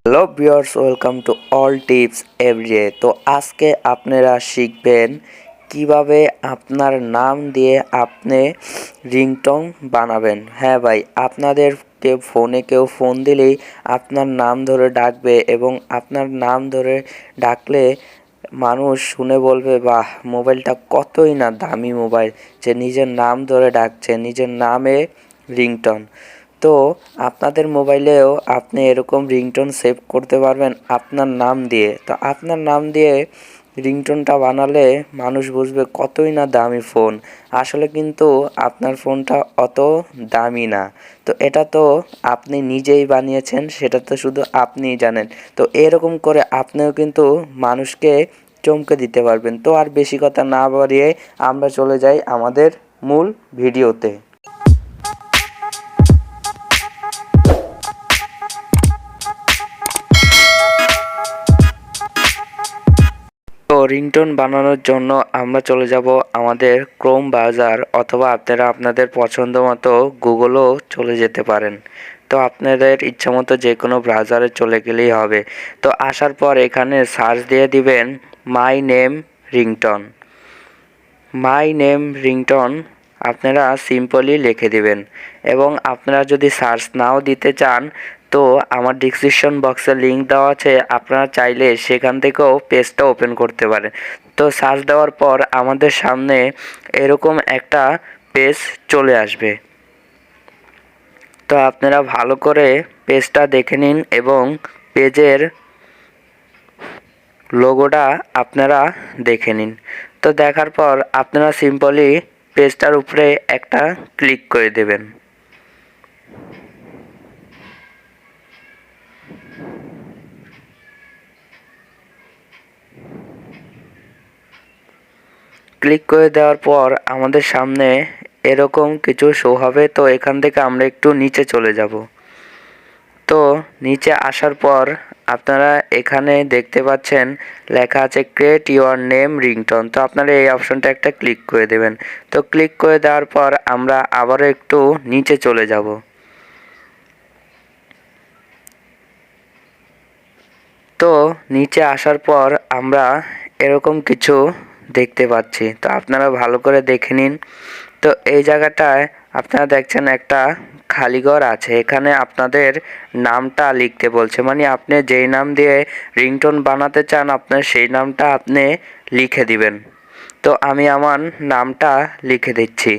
Hello viewers, welcome to all tips everyday. তো আজকে আপনারা শিখবেন কিভাবে আপনার নাম দিয়ে আপনি রিংটোন বানাবেন। হ্যাঁ ভাই, আপনাদেরকে ফোনে কেউ ফোন দিলেই আপনার নাম ধরে ডাকবে এবং আপনার নাম ধরে ডাকলে মানুষ শুনে বলবে, বাহ, মোবাইলটা কতই না দামি মোবাইল, যে নিজের নাম ধরে ডাকছে, নিজের নামে রিংটোন। তো আপনাদের মোবাইলেও আপনি এরকম রিংটোন সেভ করতে পারবেন আপনার নাম দিয়ে। তো আপনার নাম দিয়ে রিংটোনটা বানালে মানুষ বুঝবে কতই না দামি ফোন। আসলে কিন্তু আপনার ফোনটা অত দামি না। তো এটা তো আপনি নিজেই বানিয়েছেন, সেটা তো শুধু আপনিই জানেন। তো এরকম করে আপনিও কিন্তু মানুষকে চমকে দিতে পারবেন। তো আর বেশি কথা না বাড়িয়ে আমরা চলে যাই আমাদের মূল ভিডিওতে। তো রিংটোন বানানোর জন্য আমরা চলে যাব আমাদের ক্রোম ব্রাউজার, অথবা আপনারা আপনাদের পছন্দ মতো গুগলও চলে যেতে পারেন। তো আপনাদের ইচ্ছামতো যে কোনো ব্রাউজারে চলে গেলেই হবে। তো আসার পর এখানে সার্চ দিয়ে দিবেন my name ringtone. My name ringtone আপনারা সিম্পলি লিখে দিবেন। এবং আপনারা যদি সার্চ নাও দিতে চান তো আমার ডিসক্রিপশন বক্সে লিঙ্ক দেওয়া আছে, আপনারা চাইলে সেখান থেকেও পেজটা ওপেন করতে পারেন। তো সার্চ দেওয়ার পর আমাদের সামনে এরকম একটা পেজ চলে আসবে। তো আপনারা ভালো করে পেজটা দেখে নিন এবং পেজের লোগোটা আপনারা দেখে নিন। তো দেখার পর আপনারা সিম্পলি পেজটার উপরে একটা ক্লিক করে দেবেন। ক্লিক করে দেওয়ার পর আমাদের সামনে এরকম কিছু শো হবে। তো এখান থেকে আমরা একটু নিচে চলে যাব। তো নিচে আসার পর আপনারা এখানে দেখতে পাচ্ছেন লেখা আছে ক্রিয়েট ইউর নেম রিংটোন। তো আপনারা এই অপশনটা একটা ক্লিক করে দেবেন। তো ক্লিক করে দেওয়ার পর আমরা আবারও একটু নিচে চলে যাব। তো নিচে আসার পর আমরা এরকম কিছু দেখতে পাচ্ছি। তো আপনারা ভালো করে দেখে নিন। তো এই জায়গাটায় আপনারা দেখছেন একটা খালি ঘর আছে। এখানে আপনাদের নামটা লিখতে বলছে, মানে আপনি যেই নাম দিয়ে রিংটোন বানাতে চান আপনার সেই নামটা আপনি লিখে দিবেন। তো আমি আমার নামটা লিখে দিচ্ছি।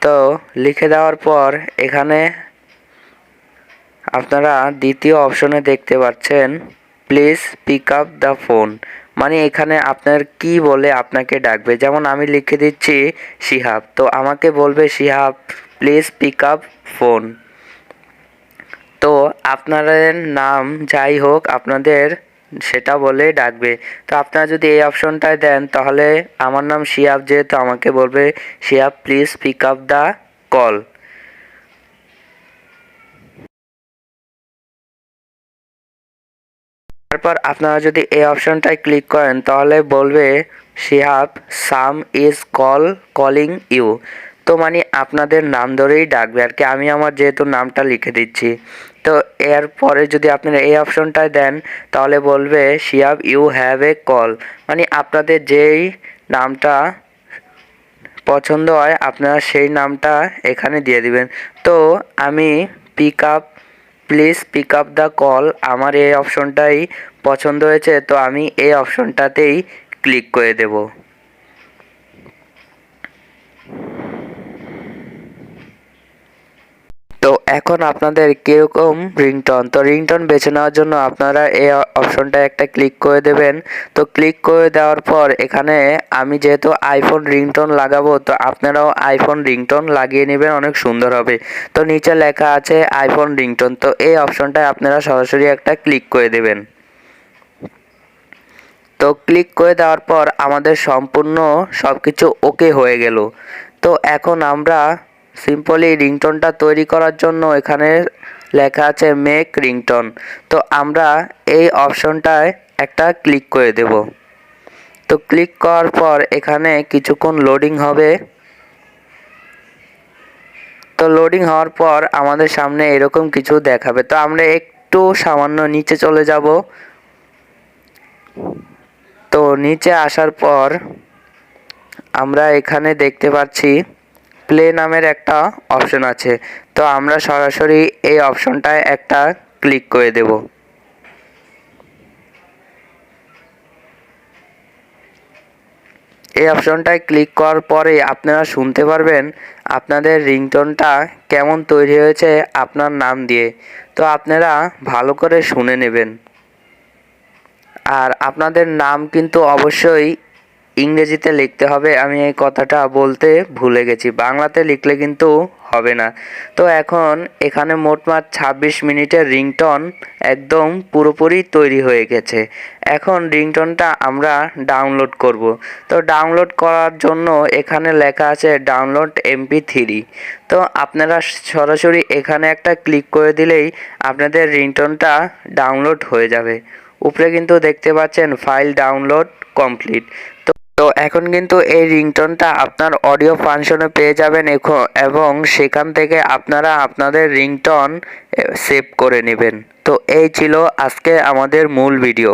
তো লিখে দেওয়ার পর এখানে আপনারা দ্বিতীয় অপশনে দেখতে পাচ্ছেন please pick up the phone, মানে এখানে আপনার কি বলে আপনাকে ডাকবে। যেমন আমি লিখে দিচ্ছি শিহাব, তো আমাকে বলবে Shihab please pick up phone. তো আপনাদের নাম যাই হোক আপনাদের সেটা বলে ডাকবে। তো আপনারা যদি এই অপশনটায় দেন তাহলে আমার নাম শিহাব, যেহেতু আমাকে বলবে Shihab please pick up the call. তারপর আপনারা যদি এই অপশনটায় ক্লিক করেন তাহলে বলবে Shihab some is calling you. তো মানে আপনাদের নাম ধরেই ডাকবে আর কি। আমি আমার যেহেতু নামটা লিখে দিচ্ছি। তো এরপরে যদি আপনারা এই অপশনটায় দেন তাহলে বলবে Shihab you have a call, মানে আপনাদের যেই নামটা পছন্দ হয় আপনারা সেই নামটা এখানে দিয়ে দিবেন। তো আমি pick up please pick up the call, আমার এই অপশনটাই পছন্দ হয়েছে, তো আমি এই অপশনটাতেই ক্লিক করে দেব। তো এখন আপনাদের কীরকম রিংটোন, তো রিংটোন বেছে নেওয়ার জন্য আপনারা এই অপশনটায় একটা ক্লিক করে দেবেন। তো ক্লিক করে দেওয়ার পর এখানে আমি যেহেতু আইফোন রিংটোন লাগাবো, তো আপনারাও আইফোন রিংটোন লাগিয়ে নেবেন, অনেক সুন্দর হবে। তো নিচে লেখা আছে আইফোন রিংটোন, তো এই অপশনটায় আপনারা সরাসরি একটা ক্লিক করে দেবেন। তো ক্লিক করে দেওয়ার পর আমাদের সম্পূর্ণ সব কিছু ওকে হয়ে গেল। তো এখন আমরা সিম্পলি রিংটোনটা তৈরি করার জন্য এখানে লেখা আছে মেক রিংটোন, তো আমরা এই অপশনটায় একটা ক্লিক করে দেব। তো ক্লিক করার পর এখানে কিছুক্ষণ লোডিং হবে। তো লোডিং হওয়ার পর আমাদের সামনে এরকম কিছু দেখাবে। তো আমরা একটু সামান্য নিচে চলে যাব। তো নিচে আসার পর আমরা এখানে দেখতে পাচ্ছি প্লে নামের একটা অপশন আছে। তো আমরা সরাসরি এই অপশনটায় একটা ক্লিক করে দেব। এই অপশনটায় ক্লিক করার পরে আপনারা শুনতে পারবেন আপনাদের রিংটোনটা কেমন তৈরি হয়েছে আপনার নাম দিয়ে। তো আপনারা ভালো করে শুনে নেবেন। আর আপনাদের নাম কিন্তু অবশ্যই ইংরেজিতে লিখতে হবে। আমি এই কথাটা বলতে ভুলে গেছি, বাংলাতে লিখলে কিন্তু হবে না। তো এখন এখানে মোটমাট 26 মিনিটের রিংটোন একদম পুরোপুরি তৈরি হয়ে গেছে। এখন রিংটোনটা আমরা ডাউনলোড করব। তো ডাউনলোড করার জন্য এখানে লেখা আছে ডাউনলোড MP3। তো আপনারা সরাসরি এখানে একটা ক্লিক করে দিলেই আপনাদের রিংটোনটা ডাউনলোড হয়ে যাবে। উপরে কিন্তু দেখতে পাচ্ছেন ফাইল ডাউনলোড কমপ্লিট। তো এখন কিন্তু এই রিংটোনটা আপনার অডিও ফাংশনে পেয়ে যাবেন এবং সেখান থেকে আপনারা আপনাদের রিংটোন সেভ করে নেবেন। তো এই ছিল আজকে আমাদের মূল ভিডিও।